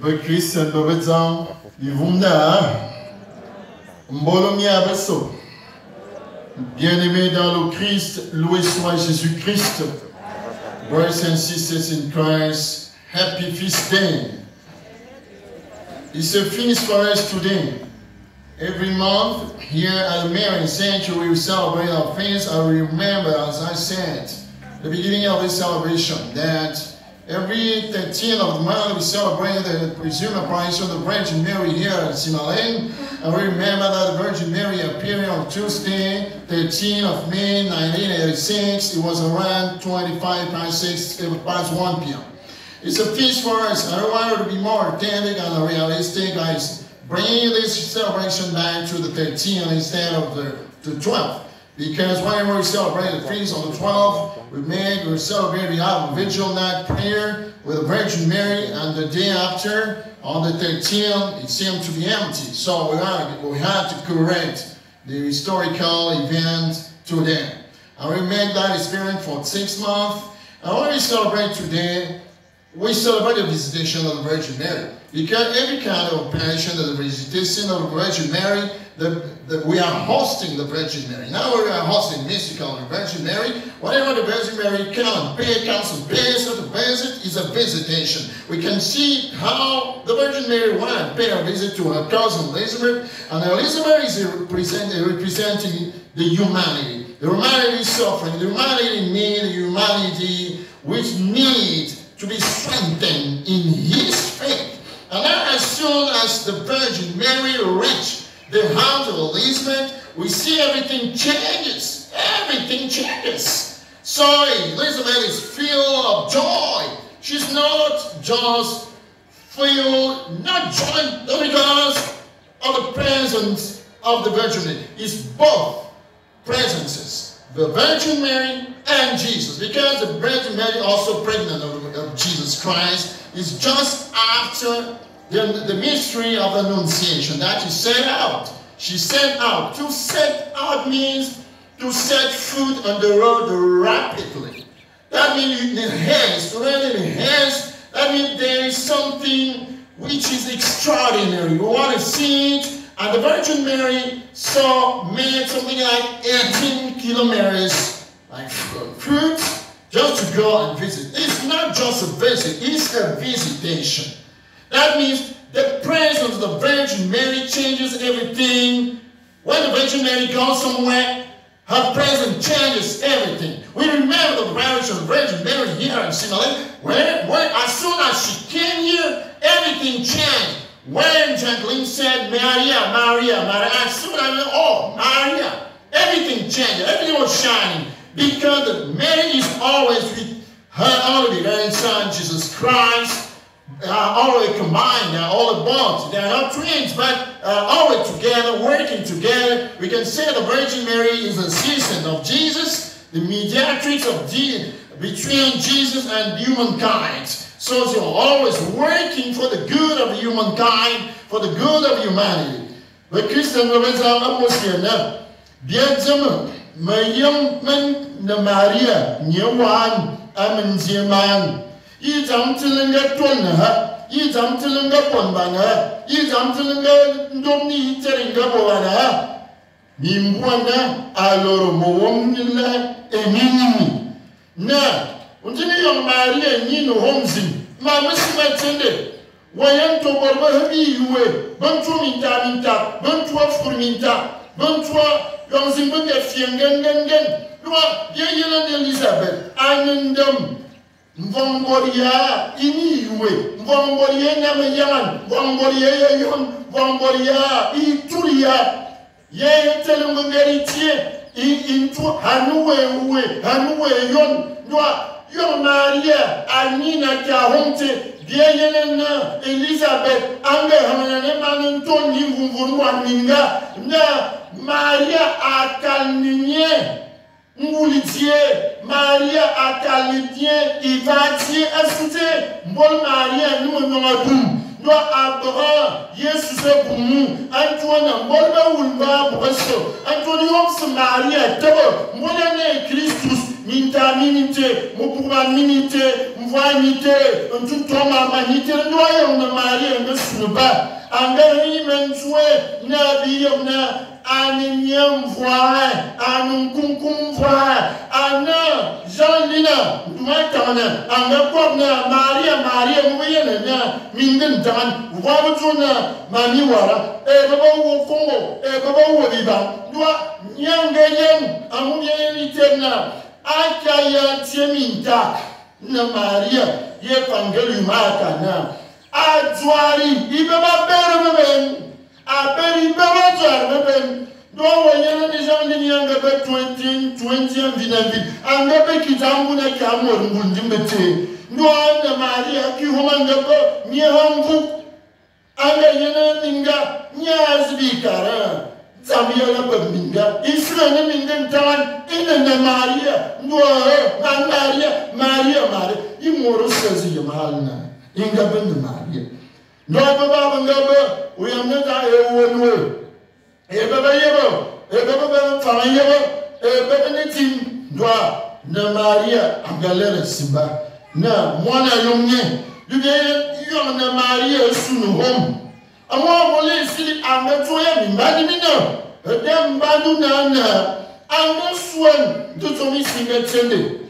Le Christ Bobezan, Yvumna, Mbolomia Besso. Bien-aimés dans le Christ, loué soit Jésus-Christ. Brothers and sisters in Christ, happy feast day. It's a feast for us today. Every month here at the Marian Sanctuary we celebrate our feast. I remember, as I said, the beginning of this celebration, that every 13th of the month we celebrate the presumed apparition of the Virgin Mary here at Simalene. And we remember that the Virgin Mary appeared on Tuesday, 13th of May, 1986. It was around 25 past 1 p.m. It's a feast for us. I want to be more authentic and realistic. I bring this celebration back to the 13th instead of the 12th. Because whenever we celebrate the feast on the 12th, we celebrate, we have a vigil night prayer with the Virgin Mary, and the day after, on the 13th, it seemed to be empty. So we had to correct the historical event today. And we made that experiment for 6 months. And when we celebrate today, we celebrate the visitation of the Virgin Mary. Because every kind of operation of the visitation of the Virgin Mary, we are hosting the Virgin Mary. Now we are hosting mystical the Virgin Mary. Whenever the Virgin Mary comes to pay us a visit, is a visitation. We can see how the Virgin Mary wanted to pay a visit to her cousin Elizabeth, and Elizabeth is representing the humanity. The humanity suffering, the humanity need, the humanity which need to be strengthened in his faith. And then as soon as the Virgin Mary reached the house of Elizabeth, we see everything changes. Everything changes. So Elizabeth is filled of joy. She's not just filled, not joy because of the presence of the Virgin Mary. It's both presences, the Virgin Mary and Jesus. Because the Virgin Mary, also pregnant of Jesus Christ, is just after the mystery of Annunciation that she set out. She set out. To set out means to set foot on the road rapidly. That means in haste. To run in haste, that means there is something which is extraordinary. We want to see it. And the Virgin Mary made something like 18 kilometers like fruit just to go and visit. It's not just a visit, it's a visitation. That means the presence of the Virgin Mary changes everything. When the Virgin Mary goes somewhere, her presence changes everything. We remember the apparition of the Virgin Mary here in Simalene. As soon as she came here, everything changed. When Jacqueline said, Maria, Maria, Maria, as soon as Maria, everything changed. Everything was shining. Because Mary is always with her only begotten Son, Jesus Christ. Always combined, they're all the bonds. They're not twins, but always together, working together. We can say the Virgin Mary is the assistant of Jesus, the mediatrix between Jesus and humankind. So she's always working for the good of humankind, for the good of humanity. The Christian atmosphere now. Bientôt, Mayam na Maria, Nyawan, Amanziaman. I jam tilinga tolna ha, I jam tilinga ponbana ha, I jam tilinga ndomni teringa bowana ha. Mimbwana aloro mowomnila enini. Na, untini yung Maria nino homzin, mamasi matende. Wayan to borba habi yuwe, bantu minta, bantu afurminta, bantu yung zimbunga fiangan. Lua, yayela Elizabeth, anandam. Mvongoria ini yuwe, mvongoria namayan, mvongoria yon, mvongoria ituria. Ye telungeritie, intu hanuwe yon, yon Maria, Anina Kahonte, Diana Elizabeth, Ange Hamane Manantoni Mvunwaninga, na Maria Akalninye. Moulidier, Maria Akalidien, Ivatier, Assouté, Mbol Maria, nous n'en doit Abraham, Yesu se pour nous, Antoine, Molba Wulba, Bresso, Antonio se marie à Tebo, Molane Christus, Minta Minité, Mopura Minité, Mvoinité, un tout homme à Manité, le doyen de Marie, un de Sunuba, Angari Mensoué, Nabi, Aninium voix, Anum Kunkum voix, Anna, Jean Lina, Dumatana, Angakobna, Maria, Mouyana, Minden Tan, Wabutuna, Maniwara, Baba Congo, Baba Wabiba, Dua, Nyangayan, Amuyan Itena, Akaya Tiemintak, Na Maria, Yepangelumaka, Adwari, Ibaba Berman. Après, il peut être même. Donc, il y a des gens qui ont 20 vingt. En Gabé qui t'amène à Cameroun, vous dites, nous avons Marie qui vous mande pas, ni un bout. En Gayana, Ninga, ni Azbikara, Zamia la Minga, Israël Mingan Tan, il est Maria, nous avons Maria, il mourra saisi Malna, il y a ben de Maria. No baba ngaba uyamna ta ewonwe e baba yebo e baba fa yebo e baba netim doa na Maria agalera simba na mwana yomne dubye yo na Maria sunu hom amwa wole sili angato ya mbadi mino dem badu na anga suan to tomi singa tende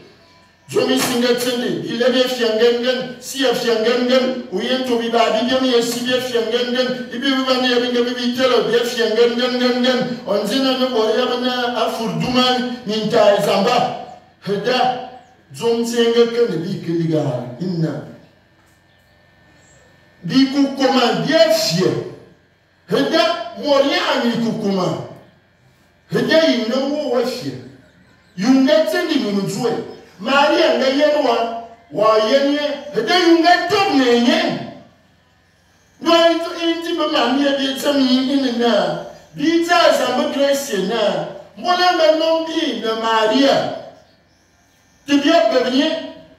Jomi singa tende, il est bien fiangengen, si a fiangengen, ou yen to biba bigam ya si bien fiangengen, ibi bani ya binga bibi telo bien fiangengen, on zina no boyabana afurduman minta zamba. Heda jom tienga kan bi kiliga inna. Bi kukuma bien fier. Heda moria ani kukuma. Heda inna wo fier. Yunga tende munujwe. Maria ngayenwa wa yenye hede yunga tobnenye no inti be mamia bi tsami inna bi ta za mo grace na mona me nombi na Maria ti bien benye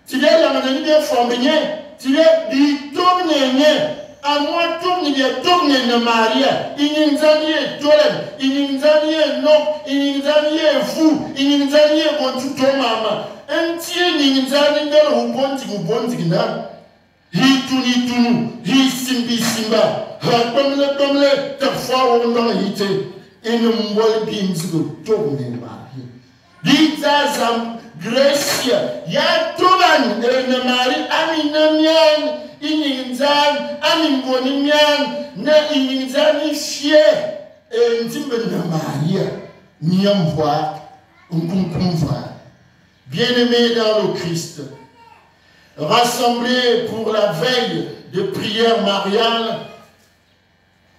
ti bien la manani bien formenye ti bien bi tobnenye a moi tobni bien tobne na Maria ininzani e tolen ininzani no ininzani fu ininzani bontu to mama Entier n'inzani ngalo ubonzi na hitunu simba ha ta fa wona hite ene mbol binzigo tobne ma Diza zam Gracia ya toban ene mari amina mian ininzan amingoni mian na ininzani fie entimbe na Maria niamvoa unkumkumva. Bien-aimés dans le Christ, rassemblés pour la veille de prière mariale,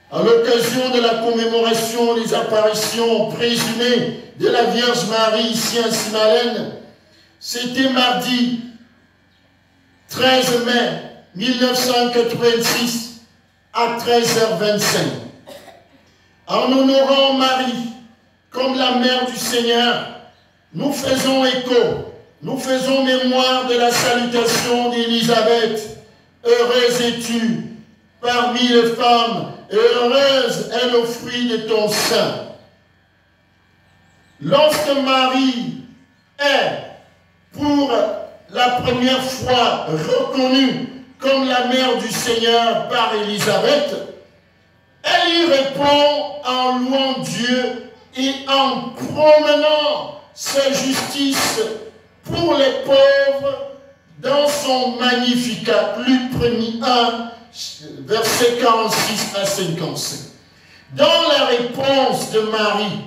à l'occasion de la commémoration des apparitions présumées de la Vierge Marie ici à Simalène, c'était mardi 13 mai 1986 à 13h25. En honorant Marie comme la mère du Seigneur, nous faisons écho, nous faisons mémoire de la salutation d'Élisabeth. Heureuse es-tu parmi les femmes, et heureuse est le fruit de ton sein. Lorsque Marie est, pour la première fois, reconnue comme la mère du Seigneur par Élisabeth, elle y répond en louant Dieu et en promenant sa justice pour les pauvres dans son Magnificat. Luc 1, versets 46 à 55. Dans la réponse de Marie,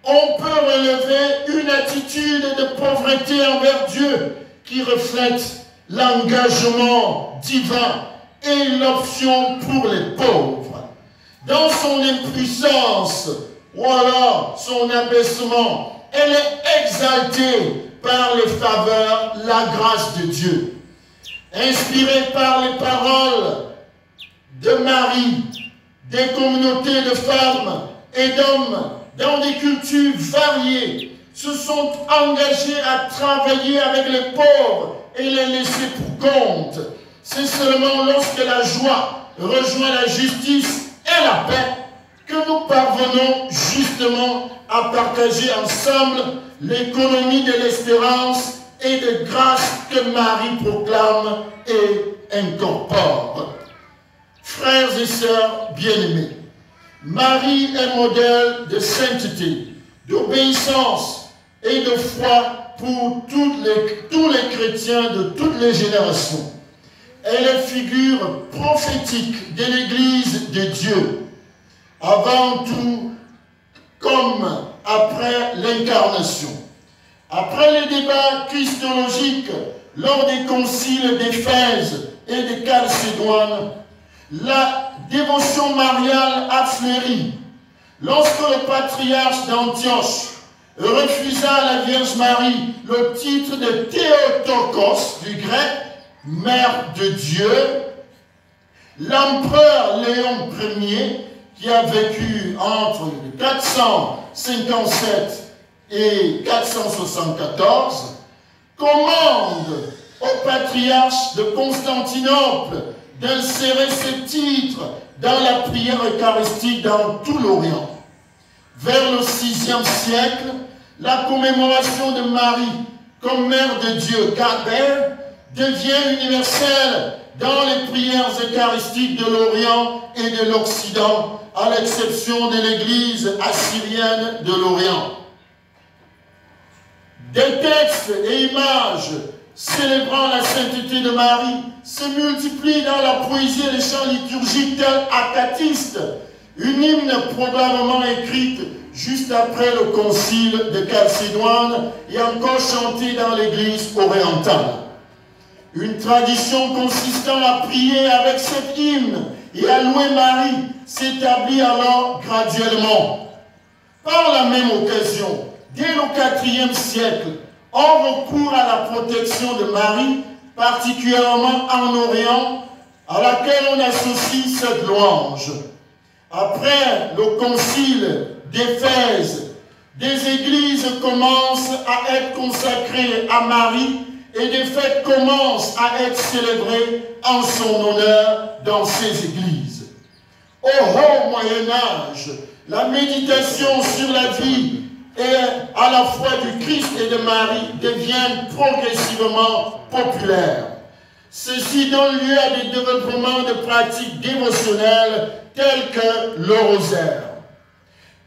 on peut relever une attitude de pauvreté envers Dieu qui reflète l'engagement divin et l'option pour les pauvres. Dans son impuissance ou alors son abaissement, elle est exaltée par les faveurs, la grâce de Dieu. Inspirée par les paroles de Marie, des communautés de femmes et d'hommes dans des cultures variées se sont engagés à travailler avec les pauvres et les laisser pour compte. C'est seulement lorsque la joie rejoint la justice et la paix, que nous parvenons justement à partager ensemble l'économie de l'espérance et de grâce que Marie proclame et incorpore. Frères et sœurs bien-aimés, Marie est modèle de sainteté, d'obéissance et de foi pour tous les chrétiens de toutes les générations. Elle est figure prophétique de l'Église de Dieu, avant tout comme après l'incarnation. Après les débats christologiques lors des conciles d'Éphèse et de Chalcédoine, la dévotion mariale a fleuri. Lorsque le patriarche d'Antioche refusa à la Vierge Marie le titre de Théotokos, du grec, Mère de Dieu, l'empereur Léon Ier, qui a vécu entre 457 et 474, commande au patriarche de Constantinople d'insérer ce titre dans la prière eucharistique dans tout l'Orient. Vers le VIe siècle, la commémoration de Marie comme Mère de Dieu, Gaber, devient universelle dans les prières eucharistiques de l'Orient et de l'Occident, à l'exception de l'Église assyrienne de l'Orient. Des textes et images célébrant la sainteté de Marie se multiplient dans la poésie et les chants liturgiques tels Acatistes, une hymne probablement écrite juste après le concile de Chalcédoine et encore chantée dans l'Église orientale. Une tradition consistant à prier avec cet hymne et à louer Marie s'établit alors graduellement. Par la même occasion, dès le IVe siècle, on recourt à la protection de Marie, particulièrement en Orient, à laquelle on associe cette louange. Après le concile d'Éphèse, des églises commencent à être consacrées à Marie et des fêtes commencent à être célébrées en son honneur dans ces églises. Au haut Moyen-Âge, la méditation sur la vie et à la fois du Christ et de Marie devient progressivement populaire. Ceci donne lieu à des développements de pratiques dévotionnelles telles que le rosaire.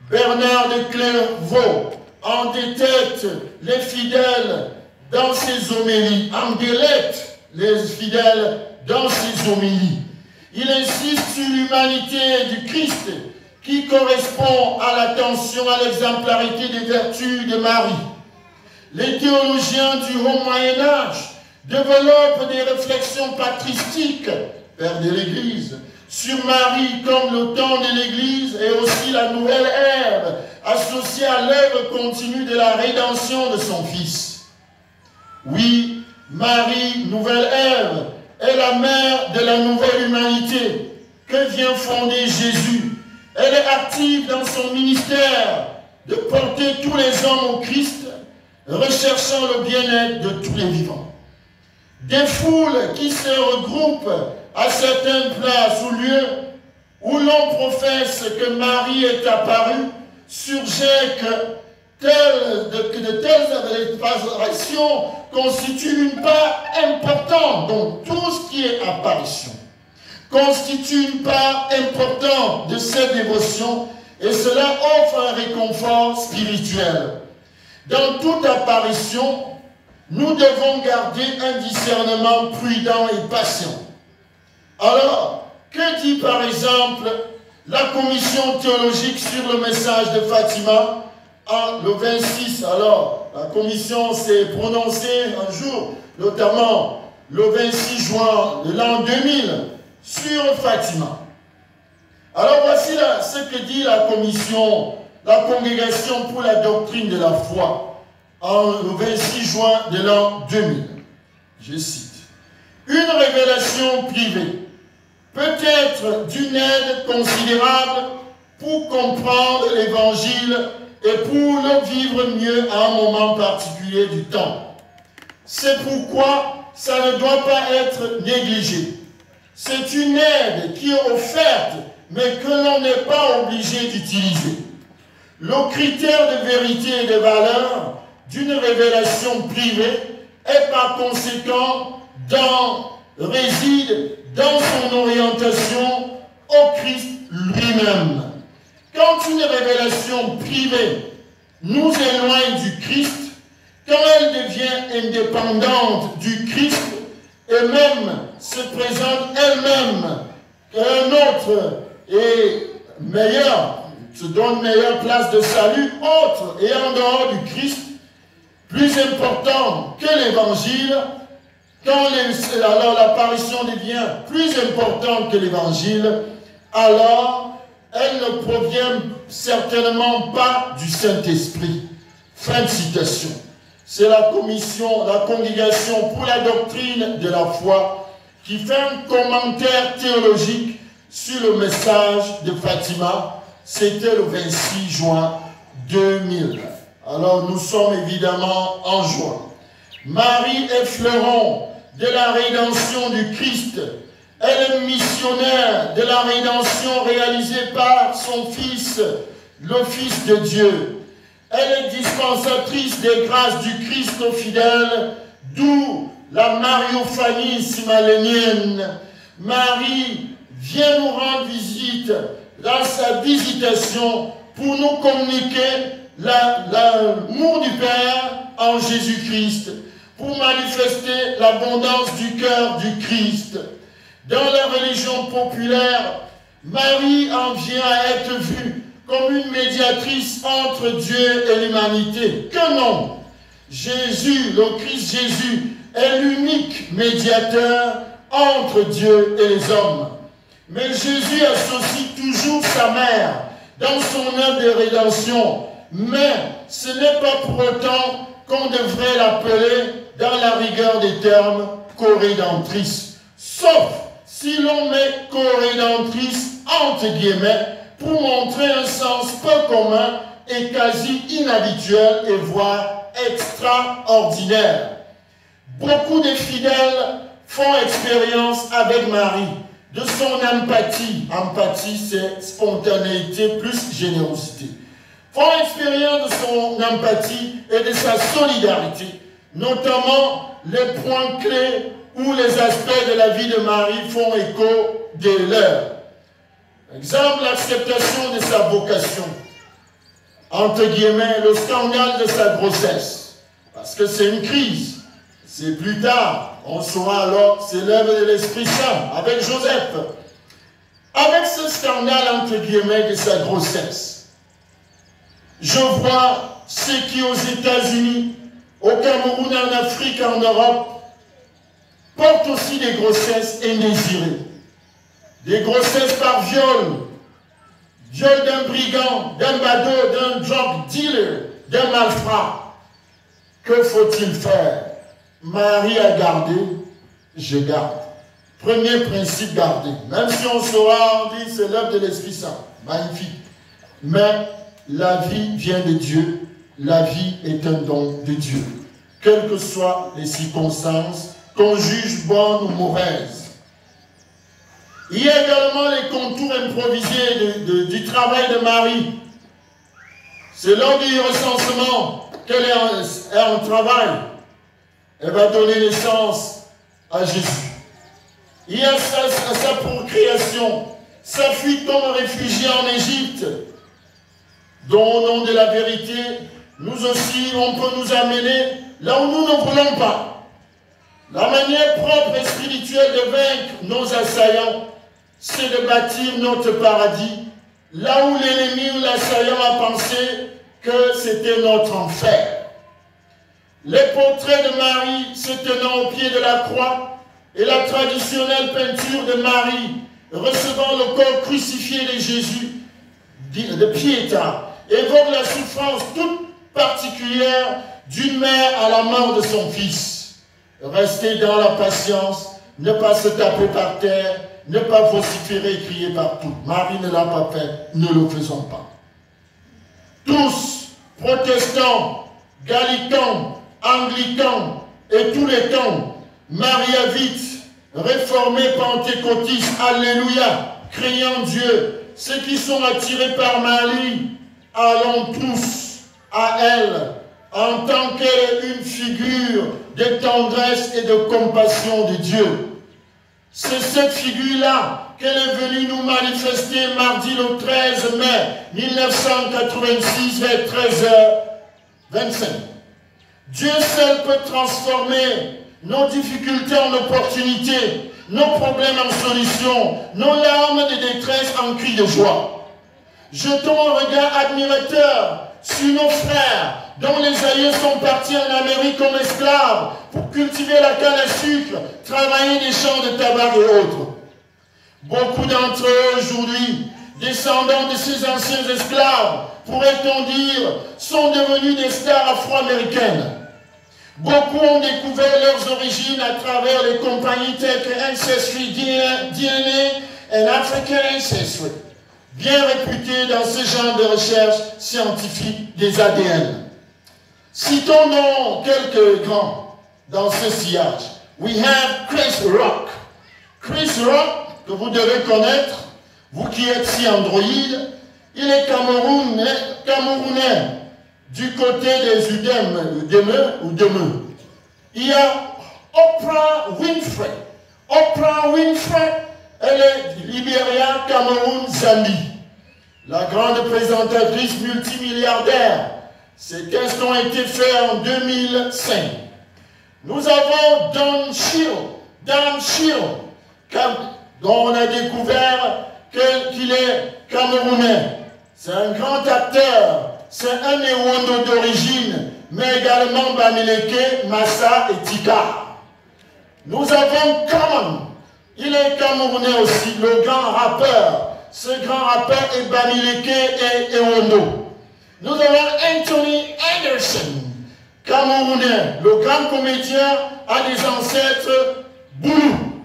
Bernard de Clairvaux en détecte les fidèles dans ses homélies, en délecte les fidèles dans ses homélies. Il insiste sur l'humanité du Christ qui correspond à l'attention à l'exemplarité des vertus de Marie. Les théologiens du Haut Moyen-Âge développent des réflexions patristiques, père de l'Église, sur Marie comme le temps de l'Église et aussi la nouvelle ère associée à l'œuvre continue de la rédemption de son Fils. Oui, Marie, nouvelle ère, est la mère de la nouvelle humanité que vient fonder Jésus. Elle est active dans son ministère de porter tous les hommes au Christ, recherchant le bien-être de tous les vivants. Des foules qui se regroupent à certaines places ou lieux où l'on professe que Marie est apparue, surgit que de telles apparitions constituent une part importante. Donc tout ce qui est apparition constitue une part importante de cette dévotion et cela offre un réconfort spirituel. Dans toute apparition, nous devons garder un discernement prudent et patient. Alors, que dit par exemple la commission théologique sur le message de Fatima le 26? Alors, la commission s'est prononcée un jour, notamment le 26 juin de l'an 2000, sur Fatima. Alors voici là ce que dit la commission, la congrégation pour la doctrine de la foi, le 26 juin de l'an 2000. Je cite. Une révélation privée peut être d'une aide considérable pour comprendre l'évangile et pour le vivre mieux à un moment particulier du temps. C'est pourquoi ça ne doit pas être négligé. C'est une aide qui est offerte, mais que l'on n'est pas obligé d'utiliser. Le critère de vérité et de valeur d'une révélation privée est par conséquent réside dans son orientation au Christ lui-même. Quand une révélation privée nous éloigne du Christ, quand elle devient indépendante du Christ et même se présente elle-même un autre et meilleur, se donne meilleure place de salut, autre et en dehors du Christ, plus important que l'évangile, alors l'apparition devient plus importante que l'évangile, alors elle ne provient certainement pas du Saint-Esprit. Fin de citation. C'est la congrégation pour la doctrine de la foi qui fait un commentaire théologique sur le message de Fatima. C'était le 26 juin 2000. Alors nous sommes évidemment en juin. Marie est fleuron de la rédemption du Christ. Elle est missionnaire de la rédemption réalisée par son Fils, le Fils de Dieu. Elle est dispensatrice des grâces du Christ aux fidèles, d'où la mariophanie simalénienne. Marie vient nous rendre visite dans sa visitation pour nous communiquer l'amour du Père en Jésus-Christ, pour manifester l'abondance du cœur du Christ. Dans la religion populaire, Marie en vient à être vue comme une médiatrice entre Dieu et l'humanité. Que non! Jésus, le Christ Jésus, est l'unique médiateur entre Dieu et les hommes. Mais Jésus associe toujours sa mère dans son œuvre de rédemption. Mais ce n'est pas pour autant qu'on devrait l'appeler, dans la rigueur des termes, co-rédemptrice. Sauf si l'on met co-rédemptrice entre guillemets pour montrer un sens peu commun et quasi inhabituel et voire extraordinaire. Beaucoup de fidèles font expérience avec Marie de son empathie. Empathie, c'est spontanéité plus générosité. Font expérience de son empathie et de sa solidarité, notamment les points clés où les aspects de la vie de Marie font écho des leurs. Exemple, l'acceptation de sa vocation, entre guillemets, le scandale de sa grossesse, parce que c'est une crise. C'est plus tard, on saura alors, c'est l'œuvre de l'Esprit Saint, avec Joseph. Avec ce scandale, entre guillemets, de sa grossesse, je vois ceux qui, aux États-Unis, au Cameroun, en Afrique, en Europe, portent aussi des grossesses indésirées. Des grossesses par viol d'un brigand, d'un badaud, d'un drug dealer, d'un malfrat. Que faut-il faire? Marie a gardé, je garde. Premier principe, garder. Même si on saura, on dit c'est l'œuvre de l'Esprit Saint. Magnifique. Mais la vie vient de Dieu. La vie est un don de Dieu. Quelles que soient les circonstances, qu'on juge bonnes ou mauvaises. Il y a également les contours improvisés du travail de Marie. C'est lors du recensement qu'elle est en travail. Elle va donner naissance à Jésus. Il y a sa procréation, sa fuite comme réfugié en Égypte, dont au nom de la vérité, nous aussi, on peut nous amener là où nous ne voulons pas. La manière propre et spirituelle de vaincre nos assaillants, c'est de bâtir notre paradis, là où l'ennemi ou l'assaillant a pensé que c'était notre enfer. Les portraits de Marie se tenant au pied de la croix et la traditionnelle peinture de Marie recevant le corps crucifié de Jésus, de Pietà, évoquent la souffrance toute particulière d'une mère à la mort de son fils. Rester dans la patience, ne pas se taper par terre, ne pas vociférer et crier partout. Marie ne l'a pas fait, ne le faisons pas. Tous, protestants, gallicans, anglicans et tous les temps, Mariavites, réformés pentecôtistes, alléluia, craignant Dieu, ceux qui sont attirés par Marie, allons tous à elle, en tant qu'elle est une figure de tendresse et de compassion de Dieu. C'est cette figure-là qu'elle est venue nous manifester mardi le 13 mai 1986 vers 13h25. Dieu seul peut transformer nos difficultés en opportunités, nos problèmes en solutions, nos larmes de détresse en cris de joie. Jetons un regard admirateur sur nos frères dont les aïeux sont partis en Amérique comme esclaves pour cultiver la canne à sucre, travailler des champs de tabac et autres. Beaucoup d'entre eux aujourd'hui, descendants de ces anciens esclaves, pourrait-on dire, sont devenus des stars afro-américaines. Beaucoup ont découvert leurs origines à travers les compagnies telles que Ancestry, DNA et African Ancestry, bien réputées dans ce genre de recherche scientifique des ADN. Citons donc quelques grands dans ce sillage. We have Chris Rock. Chris Rock, que vous devez connaître, vous qui êtes si androïde, il est camerounais du côté des Udeme. Il y a Oprah Winfrey. Oprah Winfrey, elle est Libéria, Cameroun, Zambie. La grande présentatrice multimilliardaire. Ces tests ont été faits en 2005. Nous avons Don Shield, dont on a découvert qu'il est camerounais. C'est un grand acteur. C'est un Ewondo d'origine, mais également Bamileke, Massa et Tika. Nous avons Common. Il est camerounais aussi, le grand rappeur. Ce grand rappeur est Bamileke et Ewondo. Nous avons Anthony Anderson, camerounais. Le grand comédien a des ancêtres Boulou.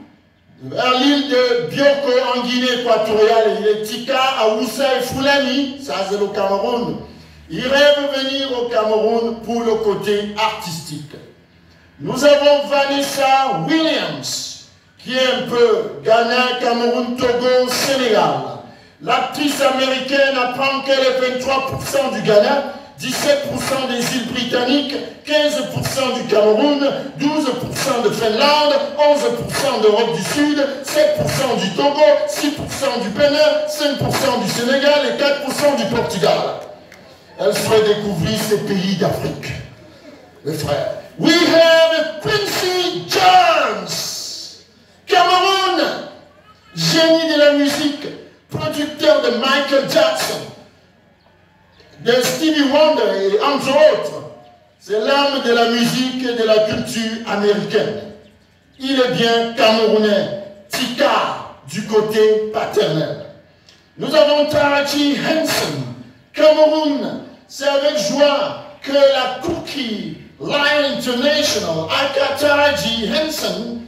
Vers l'île de Bioko en Guinée équatoriale. Il est Tika, Aoussa et Foulani. Ça, c'est le Cameroun. Il rêve venir au Cameroun pour le côté artistique. Nous avons Vanessa Williams, qui est un peu Ghana, Cameroun, Togo, Sénégal. L'actrice américaine apprend qu'elle est 23% du Ghana, 17% des îles britanniques, 15% du Cameroun, 12% de Finlande, 11% d'Europe du Sud, 7% du Togo, 6% du Bénin, 5% du Sénégal et 4% du Portugal. Elle ferait découvrir ces pays d'Afrique. Mes frères. We have Quincy Jones, Cameroun, génie de la musique, producteur de Michael Jackson, de Stevie Wonder et entre autres. C'est l'âme de la musique et de la culture américaine. Il est bien camerounais, Tika du côté paternel. Nous avons Taraji Henson, Cameroun. C'est avec joie que la Cookie Line International, aka Taraji Henson,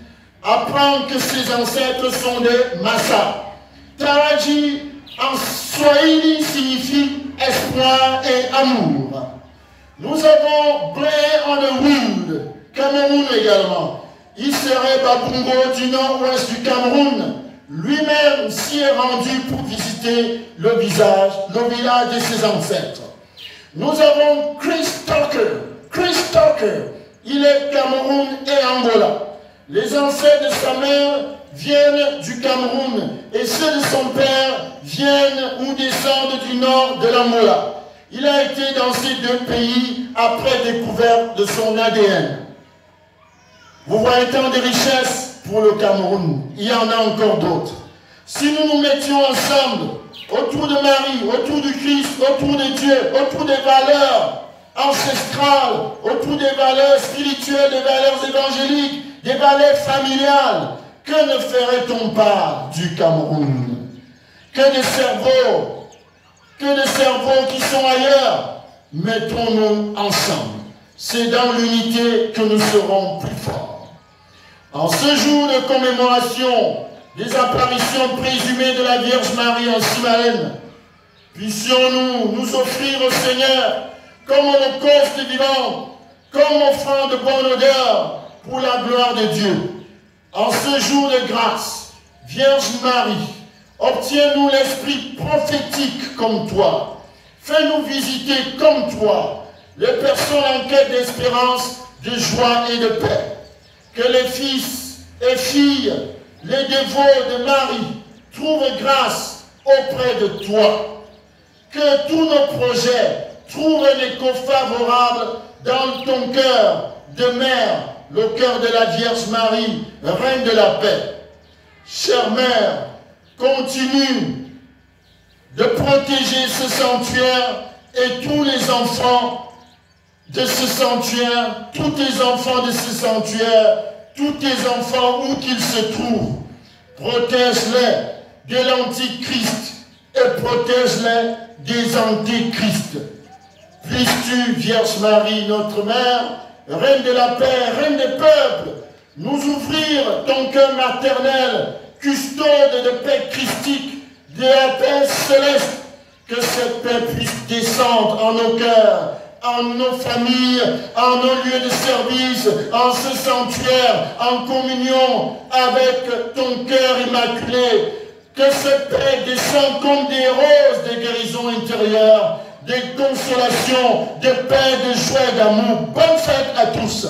apprend que ses ancêtres sont des Massa. Taraji en Swahili signifie espoir et amour. Nous avons Blair Underwood, Cameroun également. Il serait Babungo du nord-ouest du Cameroun. Lui-même s'y est rendu pour visiter le village de ses ancêtres. Nous avons Chris Tucker, il est Cameroun et Angola. Les ancêtres de sa mère viennent du Cameroun et ceux de son père viennent ou descendent du nord de l'Angola. Il a été dans ces deux pays après découverte de son ADN. Vous voyez tant de richesses pour le Cameroun. Il y en a encore d'autres. Si nous nous mettions ensemble, autour de Marie, autour du Christ, autour de Dieu, autour des valeurs ancestrales, autour des valeurs spirituelles, des valeurs évangéliques, des valeurs familiales, que ne ferait-on pas du Cameroun? Que de cerveaux qui sont ailleurs, mettons-nous ensemble. C'est dans l'unité que nous serons plus forts. En ce jour de commémoration des apparitions présumées de la Vierge Marie en Simalène, puissions-nous nous offrir au Seigneur comme holocauste vivant, comme offrande de bonne odeur pour la gloire de Dieu. En ce jour de grâce, Vierge Marie, obtiens-nous l'esprit prophétique comme toi. Fais-nous visiter comme toi les personnes en quête d'espérance, de joie et de paix. Que les fils et filles, les dévots de Marie, trouvent grâce auprès de toi. Que tous nos projets trouvent un écho favorable dans ton cœur de mère, le cœur de la Vierge Marie, Reine de la paix. Chère Mère, continue de protéger ce sanctuaire et tous les enfants de ce sanctuaire, tous tes enfants de ce sanctuaire, tous tes enfants où qu'ils se trouvent. Protège-les de l'Antichrist et protège-les des antéchrists. Puisses-tu, Vierge Marie, notre Mère, Reine de la paix, Reine des peuples, nous ouvrir ton cœur maternel, custode de paix christique, de la paix céleste, que cette paix puisse descendre en nos cœurs, en nos familles, en nos lieux de service, en ce sanctuaire, en communion avec ton cœur immaculé. Que cette paix descende comme des roses de guérison intérieure, de consolation, de paix, de joie et d'amour. Bonne fête à tous.